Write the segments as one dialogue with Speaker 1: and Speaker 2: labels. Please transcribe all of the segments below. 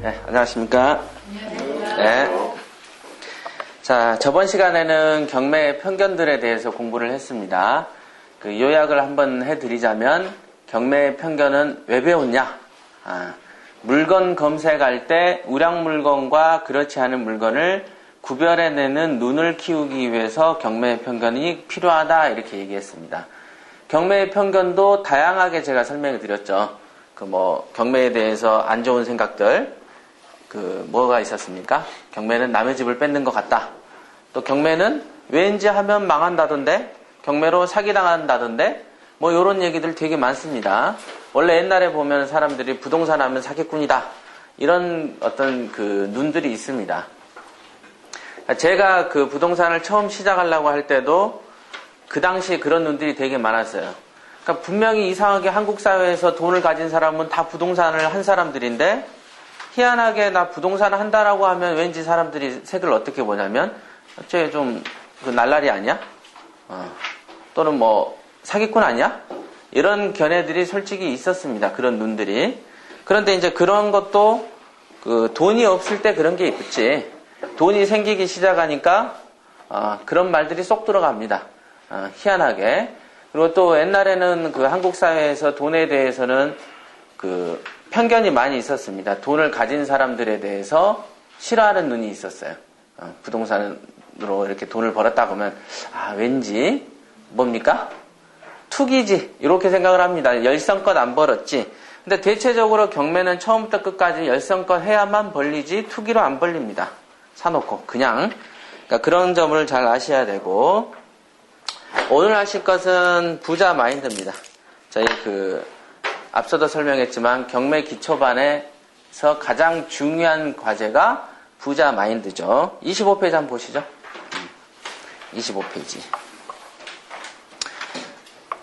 Speaker 1: 네, 안녕하십니까. 네. 자, 저번 시간에는 경매의 편견들에 대해서 공부를 했습니다. 그 요약을 한번 해드리자면, 경매의 편견은 왜 배웠냐? 물건 검색할 때 우량 물건과 그렇지 않은 물건을 구별해내는 눈을 키우기 위해서 경매의 편견이 필요하다, 이렇게 얘기했습니다. 경매의 편견도 다양하게 제가 설명해 드렸죠. 경매에 대해서 안 좋은 생각들, 뭐가 있었습니까? 경매는 남의 집을 뺏는 것 같다. 또 경매는 왠지 하면 망한다던데, 경매로 사기당한다던데, 요런 얘기들 되게 많습니다. 원래 옛날에 보면 사람들이 부동산 하면 사기꾼이다. 이런 어떤 눈들이 있습니다. 제가 부동산을 처음 시작하려고 할 때도 그 당시에 그런 눈들이 되게 많았어요. 그러니까 분명히 이상하게 한국 사회에서 돈을 가진 사람은 다 부동산을 한 사람들인데, 희한하게 나 부동산을 한다라고 하면 왠지 사람들이 색을 어떻게 보냐면, 쟤 좀 날라리 아니야? 또는 사기꾼 아니야? 이런 견해들이 솔직히 있었습니다. 그런 눈들이. 그런데 이제 그런 것도 돈이 없을 때 그런 게 있지. 돈이 생기기 시작하니까 그런 말들이 쏙 들어갑니다. 희한하게. 그리고 또 옛날에는 한국 사회에서 돈에 대해서는 편견이 많이 있었습니다. 돈을 가진 사람들에 대해서 싫어하는 눈이 있었어요. 부동산으로 이렇게 돈을 벌었다 보면 왠지 뭡니까? 투기지, 이렇게 생각을 합니다. 열성껏 안 벌었지. 근데 대체적으로 경매는 처음부터 끝까지 열성껏 해야만 벌리지 투기로 안 벌립니다. 사놓고 그냥. 그러니까 그런 점을 잘 아셔야 되고, 오늘 하실 것은 부자 마인드입니다. 저희 앞서도 설명했지만 경매 기초반에서 가장 중요한 과제가 부자 마인드죠. 25페이지 한번 보시죠. 25페이지.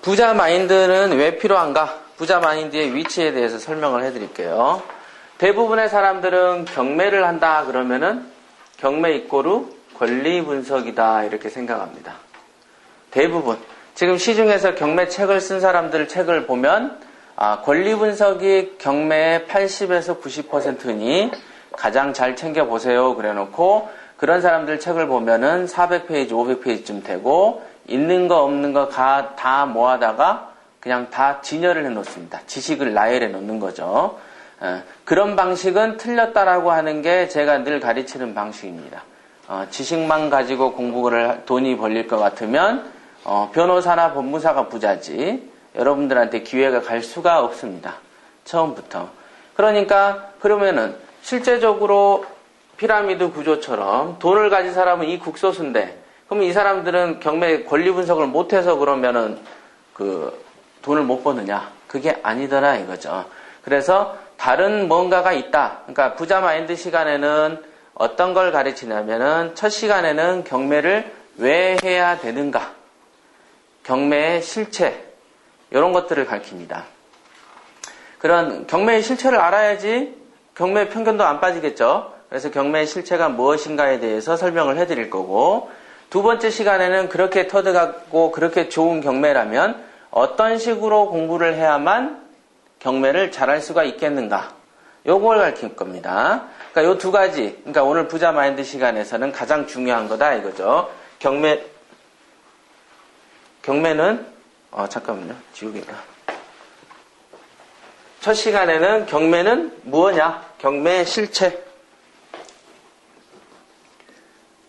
Speaker 1: 부자 마인드는 왜 필요한가? 부자 마인드의 위치에 대해서 설명을 해드릴게요. 대부분의 사람들은 경매를 한다 그러면은 경매 이꼬르 권리 분석이다, 이렇게 생각합니다. 대부분. 지금 시중에서 경매 책을 쓴 사람들 책을 보면 권리 분석이 경매의 80에서 90%니 가장 잘 챙겨보세요 그래놓고, 그런 사람들 책을 보면은 400페이지, 500페이지쯤 되고, 있는 거 없는 거 다 모아다가 그냥 다 진열을 해놓습니다. 지식을 나열해 놓는 거죠. 그런 방식은 틀렸다라고 하는 게 제가 늘 가르치는 방식입니다. 지식만 가지고 돈이 벌릴 것 같으면 변호사나 법무사가 부자지 여러분들한테 기회가 갈 수가 없습니다. 처음부터. 그러면은 실제적으로 피라미드 구조처럼 돈을 가진 사람은 이 국소수인데, 그럼 이 사람들은 경매 권리 분석을 못해서 그러면은 돈을 못 버느냐? 그게 아니더라 이거죠. 그래서 다른 뭔가가 있다. 그러니까 부자 마인드 시간에는 어떤 걸 가르치냐면은, 첫 시간에는 경매를 왜 해야 되는가? 경매의 실체, 이런 것들을 가르칩니다. 그런 경매의 실체를 알아야지 경매의 편견도 안 빠지겠죠. 그래서 경매의 실체가 무엇인가에 대해서 설명을 해드릴 거고, 두 번째 시간에는 그렇게 터득하고 그렇게 좋은 경매라면 어떤 식으로 공부를 해야만 경매를 잘할 수가 있겠는가, 요걸 가르칠 겁니다. 그러니까 요 두 가지, 그러니까 오늘 부자 마인드 시간에서는 가장 중요한 거다 이거죠. 경매는 잠깐만요, 지우개가. 첫 시간에는 경매는 무엇냐? 경매의 실체.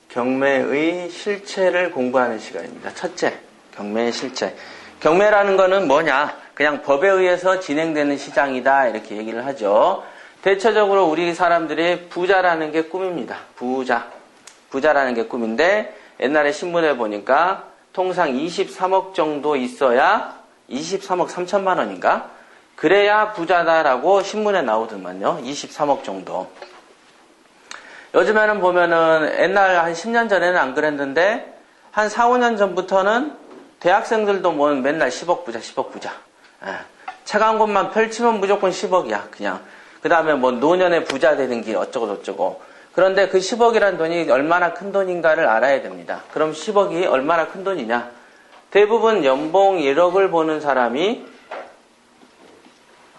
Speaker 1: 경매의 실체를 공부하는 시간입니다. 첫째, 경매의 실체. 경매라는 거는 뭐냐? 그냥 법에 의해서 진행되는 시장이다, 이렇게 얘기를 하죠. 대체적으로 우리 사람들이 부자라는 게 꿈입니다. 부자라는 게 꿈인데, 옛날에 신문에 보니까 통상 23억 정도 있어야 23억 3천만 원인가? 그래야 부자다라고 신문에 나오더만요. 23억 정도. 요즘에는 보면은 옛날 한 10년 전에는 안 그랬는데 한 4, 5년 전부터는 대학생들도 맨날 10억 부자, 10억 부자. 책 한 권만 펼치면 무조건 10억이야, 그냥. 그 다음에 노년에 부자 되는 길 어쩌고저쩌고. 그런데 그 10억이란 돈이 얼마나 큰 돈인가를 알아야 됩니다. 그럼 10억이 얼마나 큰 돈이냐? 대부분 연봉 1억을 버는 사람이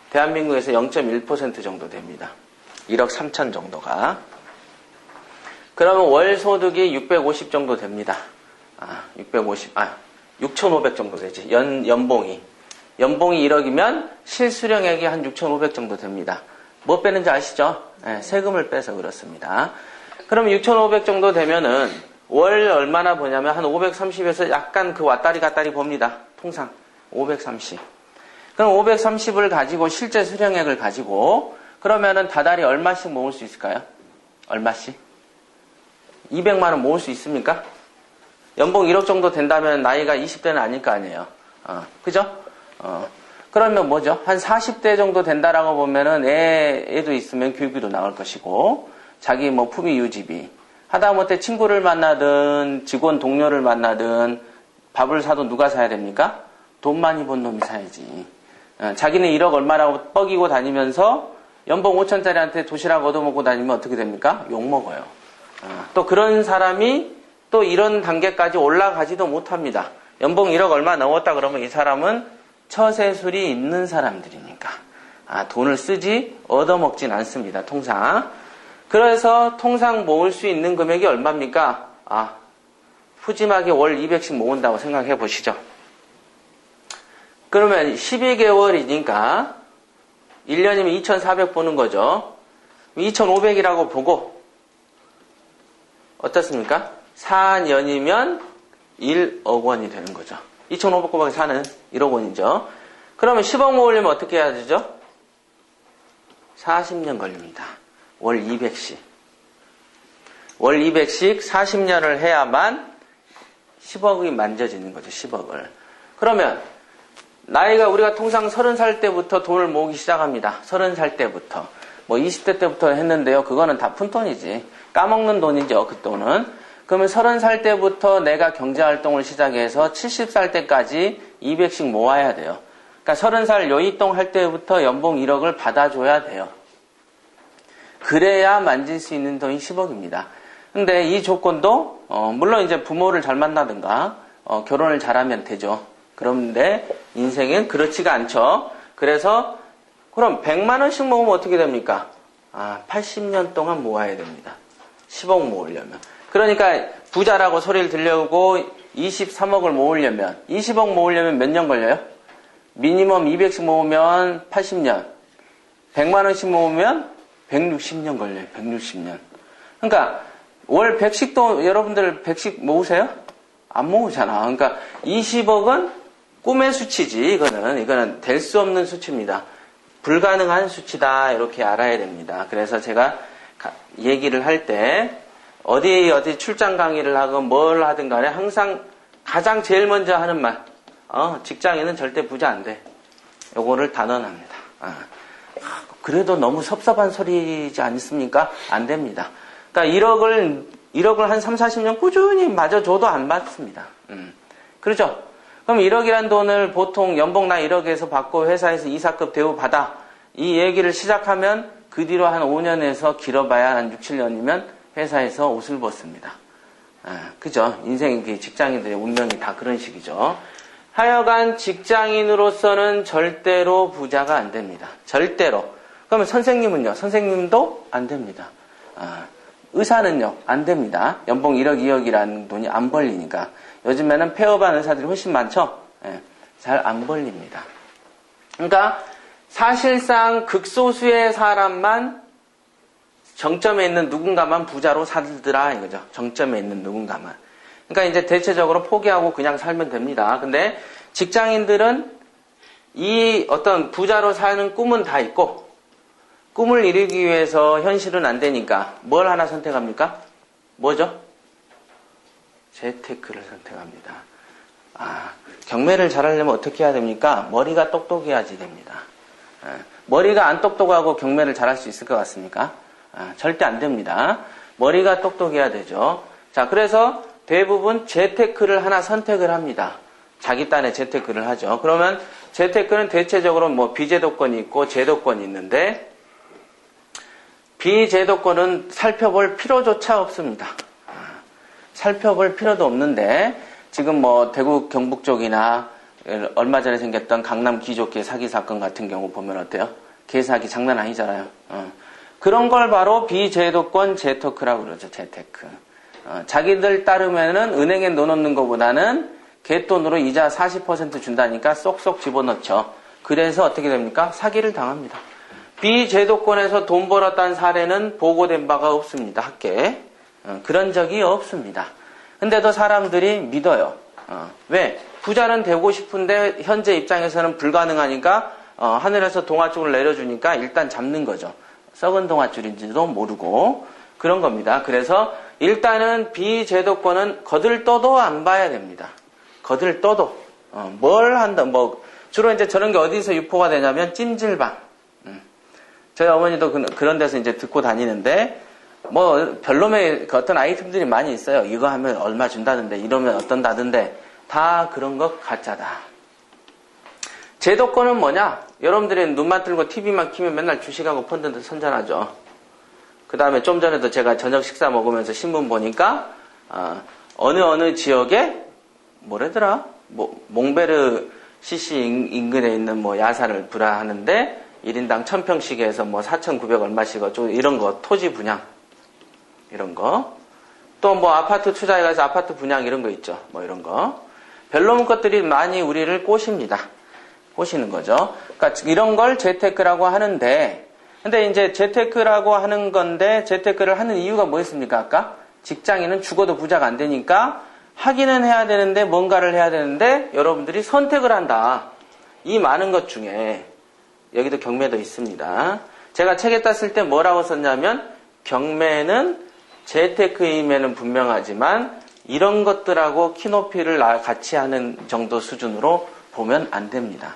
Speaker 1: 대한민국에서 0.1% 정도 됩니다. 1억 3천 정도가. 그러면 월 소득이 650 정도 됩니다. 6,500 정도 되지. 연봉이 1억이면 실수령액이 한 6,500 정도 됩니다. 뭐 빼는지 아시죠? 네, 세금을 빼서 그렇습니다. 그럼 6,500 정도 되면은 월 얼마나 보냐면 한 530에서 약간 그 왔다리 갔다리 봅니다. 통상 530. 그럼 530을 가지고 실제 수령액을 가지고 그러면은 다달이 얼마씩 모을 수 있을까요? 얼마씩? 200만 원 모을 수 있습니까? 연봉 1억 정도 된다면 나이가 20대는 아닐 거 아니에요. 그죠? 그러면 뭐죠? 한 40대 정도 된다라고 보면은 애도 있으면 교육비도 나올 것이고, 자기 뭐 품위 유지비. 하다못해 친구를 만나든, 직원 동료를 만나든, 밥을 사도 누가 사야 됩니까? 돈 많이 번 놈이 사야지. 자기는 1억 얼마라고 뻐기고 다니면서 연봉 5천짜리한테 도시락 얻어먹고 다니면 어떻게 됩니까? 욕먹어요. 또 그런 사람이 또 이런 단계까지 올라가지도 못합니다. 연봉 1억 얼마 넘었다 그러면 이 사람은 처세술이 있는 사람들이니까 돈을 쓰지 얻어먹진 않습니다. 통상. 그래서 통상 모을 수 있는 금액이 얼마입니까? 푸짐하게 월 200씩 모은다고 생각해 보시죠. 그러면 12개월이니까 1년이면 2,400 보는 거죠. 2,500이라고 보고 어떻습니까? 4년이면 1억 원이 되는 거죠. 2,500 곱하기 4는 1억 원이죠. 그러면 10억 모으려면 어떻게 해야 되죠? 40년 걸립니다. 월 200씩. 월 200씩 40년을 해야만 10억이 만져지는 거죠. 10억을. 그러면 나이가 우리가 통상 30살 때부터 돈을 모으기 시작합니다. 30살 때부터. 뭐 20대 때부터 했는데요. 그거는 다 푼돈이지. 까먹는 돈이죠. 그 돈은. 그러면 30살 때부터 내가 경제활동을 시작해서 70살 때까지 200씩 모아야 돼요. 그러니까 30살 요이동 할 때부터 연봉 1억을 받아줘야 돼요. 그래야 만질 수 있는 돈이 10억입니다. 근데 이 조건도 물론 이제 부모를 잘 만나든가 결혼을 잘하면 되죠. 그런데 인생은 그렇지가 않죠. 그래서 그럼 100만 원씩 모으면 어떻게 됩니까? 80년 동안 모아야 됩니다. 10억 모으려면. 그러니까 부자라고 소리를 들려고 23억을 모으려면 20억 모으려면 몇 년 걸려요? 미니멈 200씩 모으면 80년. 100만 원씩 모으면 160년 걸려요. 160년. 그러니까 월 100씩도 여러분들 100씩 모으세요? 안 모으잖아. 그러니까 20억은 꿈의 수치지. 이거는 될 수 없는 수치입니다. 불가능한 수치다. 이렇게 알아야 됩니다. 그래서 제가 얘기를 할 때 어디 출장 강의를 하건 뭘 하든 간에 항상 가장 제일 먼저 하는 말. 직장인은 절대 부자 안 돼. 요거를 단언합니다. 그래도 너무 섭섭한 소리지 않습니까? 안 됩니다. 그러니까 1억을 한 3, 40년 꾸준히 맞아줘도 안 받습니다. 그렇죠? 그럼 1억이란 돈을 보통 연봉 나 1억에서 받고 회사에서 이사급 대우 받아. 이 얘기를 시작하면 그 뒤로 한 5년에서 길어봐야 한 6, 7년이면 회사에서 옷을 벗습니다. 그죠? 인생의 직장인들의 운명이 다 그런 식이죠. 하여간 직장인으로서는 절대로 부자가 안 됩니다. 절대로. 그러면 선생님은요? 선생님도 안 됩니다. 의사는요? 안 됩니다. 연봉 1억, 2억이라는 돈이 안 벌리니까. 요즘에는 폐업한 의사들이 훨씬 많죠? 잘 안 벌립니다. 그러니까 사실상 극소수의 사람만 정점에 있는 누군가만 부자로 살더라 이거죠. 정점에 있는 누군가만. 그러니까 이제 대체적으로 포기하고 그냥 살면 됩니다. 근데 직장인들은 이 어떤 부자로 사는 꿈은 다 있고 꿈을 이루기 위해서 현실은 안 되니까 뭘 하나 선택합니까? 뭐죠? 재테크를 선택합니다. 경매를 잘하려면 어떻게 해야 됩니까? 머리가 똑똑해야지 됩니다. 머리가 안 똑똑하고 경매를 잘할 수 있을 것 같습니까? 절대 안 됩니다. 머리가 똑똑해야 되죠. 자, 그래서 대부분 재테크를 하나 선택을 합니다. 자기 딴에 재테크를 하죠. 그러면 재테크는 대체적으로 뭐 비제도권이 있고 제도권이 있는데 비제도권은 살펴볼 필요조차 없습니다. 살펴볼 필요도 없는데 지금 뭐 대구 경북 쪽이나 얼마 전에 생겼던 강남 귀족계 사기 사건 같은 경우 보면 어때요? 개사기 장난 아니잖아요. 그런 걸 바로 비제도권 재테크라고 그러죠. 재테크. 자기들 따르면은 은행에 넣어놓는 것보다는 갯돈으로 이자 40% 준다니까 쏙쏙 집어넣죠. 그래서 어떻게 됩니까? 사기를 당합니다. 비제도권에서 돈 벌었다는 사례는 보고된 바가 없습니다. 학계에. 그런 적이 없습니다. 근데도 사람들이 믿어요. 왜? 부자는 되고 싶은데 현재 입장에서는 불가능하니까 하늘에서 동아줄을 내려주니까 일단 잡는 거죠. 썩은 동아줄인지도 모르고 그런 겁니다. 그래서 일단은 비제도권은 거들떠도 안 봐야 됩니다. 거들떠도 뭘 한다. 뭐 주로 이제 저런 게 어디서 유포가 되냐면 찜질방. 저희 어머니도 그런 데서 이제 듣고 다니는데 뭐 별놈의 어떤 아이템들이 많이 있어요. 이거 하면 얼마 준다던데 이러면 어떤다던데 다 그런 것 가짜다. 제도권은 뭐냐? 여러분들이 눈만 뜨고 TV만 키면 맨날 주식하고 펀드도 선전하죠. 그 다음에 좀 전에도 제가 저녁 식사 먹으면서 신문 보니까 어느 지역에 뭐래더라? 몽베르 시시 인근에 있는 뭐 야산을 불화하는데 1인당 1000평씩 해서 뭐 4,900 얼마씩 어쩌고 이런 거 토지 분양 이런 거 또 뭐 아파트 투자해 가서 아파트 분양 이런 거 있죠. 뭐 이런 거 별놈 것들이 많이 우리를 꼬십니다. 꼬시는 거죠. 그러니까 이런 걸 재테크라고 하는데 근데 이제 재테크라고 하는 건데 재테크를 하는 이유가 뭐였습니까? 아까 직장인은 죽어도 부자가 안 되니까 하기는 해야 되는데 뭔가를 해야 되는데 여러분들이 선택을 한다. 이 많은 것 중에 여기도 경매도 있습니다. 제가 책에 땄을 때 뭐라고 썼냐면 경매는 재테크임에는 분명하지만 이런 것들하고 키높이를 같이 하는 정도 수준으로 보면 안 됩니다.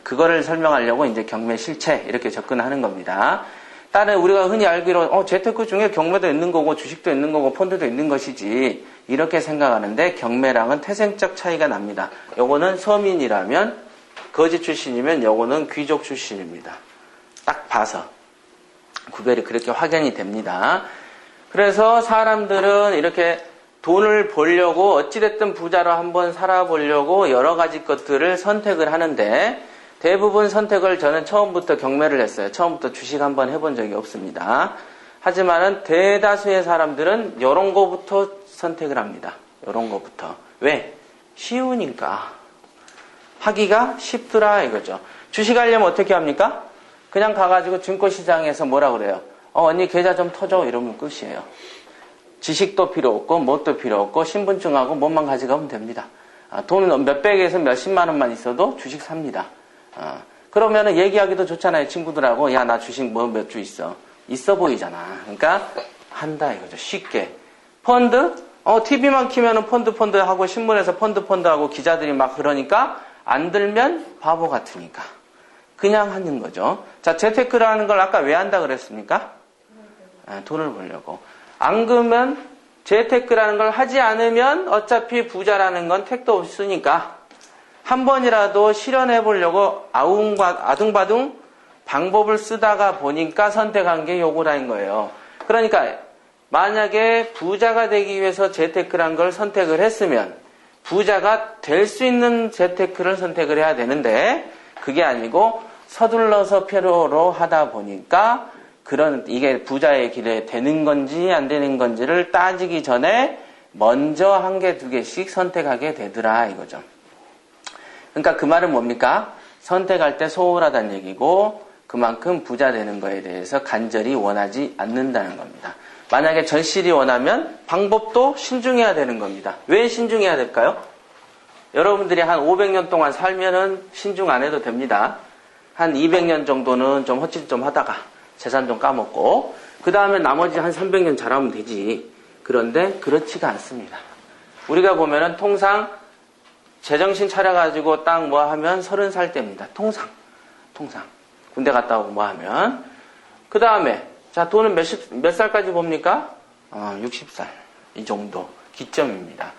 Speaker 1: 그거를 설명하려고 이제 경매 실체 이렇게 접근하는 겁니다. 다른 우리가 흔히 알기로 재테크 중에 경매도 있는 거고 주식도 있는 거고 펀드도 있는 것이지 이렇게 생각하는데 경매랑은 태생적 차이가 납니다. 요거는 서민이라면 거지 출신이면 요거는 귀족 출신입니다. 딱 봐서 구별이 그렇게 확연히 됩니다. 그래서 사람들은 이렇게 돈을 벌려고 어찌됐든 부자로 한번 살아보려고 여러 가지 것들을 선택을 하는데 대부분 선택을 저는 처음부터 경매를 했어요. 처음부터 주식 한번 해본 적이 없습니다. 하지만은 대다수의 사람들은 이런 거부터 선택을 합니다. 이런 거부터. 왜? 쉬우니까. 하기가 쉽더라 이거죠. 주식 하려면 어떻게 합니까? 그냥 가가지고 증권시장에서 뭐라 그래요? 언니 계좌 좀 터줘 이러면 끝이에요. 지식도 필요 없고 뭣도 필요 없고 신분증하고 뭐만 가져가면 됩니다. 돈은 몇백에서 몇십만 원만 있어도 주식 삽니다. 그러면은 얘기하기도 좋잖아요. 친구들하고 야 나 주식 뭐 몇 주 있어 보이잖아. 그러니까 한다 이거죠. 쉽게. 펀드? TV만 키면은 펀드 하고 신문에서 펀드 하고 기자들이 막 그러니까 안 들면 바보 같으니까 그냥 하는 거죠. 자, 재테크라는 걸 아까 왜 한다 그랬습니까? 돈을 벌려고. 안 그러면 재테크라는 걸 하지 않으면 어차피 부자라는 건 택도 없으니까 한 번이라도 실현해 보려고 아둥바둥 방법을 쓰다가 보니까 선택한 게 요거라는 거예요. 그러니까 만약에 부자가 되기 위해서 재테크라는 걸 선택을 했으면 부자가 될 수 있는 재테크를 선택을 해야 되는데 그게 아니고 서둘러서 필요로 하다 보니까 이게 부자의 길에 되는 건지 안 되는 건지를 따지기 전에 먼저 한 개, 두 개씩 선택하게 되더라 이거죠. 그러니까 그 말은 뭡니까? 선택할 때 소홀하다는 얘기고 그만큼 부자 되는 거에 대해서 간절히 원하지 않는다는 겁니다. 만약에 절실히 원하면 방법도 신중해야 되는 겁니다. 왜 신중해야 될까요? 여러분들이 한 500년 동안 살면은 신중 안 해도 됩니다. 한 200년 정도는 좀 헛짓 좀 하다가 재산 좀 까먹고 그 다음에 나머지 한 300년 잘하면 되지. 그런데 그렇지가 않습니다. 우리가 보면은 통상 제정신 차려가지고 딱 뭐 하면 30살 때입니다. 통상. 군대 갔다 오고 뭐 하면. 그 다음에 자 돈은 몇 살까지 봅니까? 60살 이 정도 기점입니다.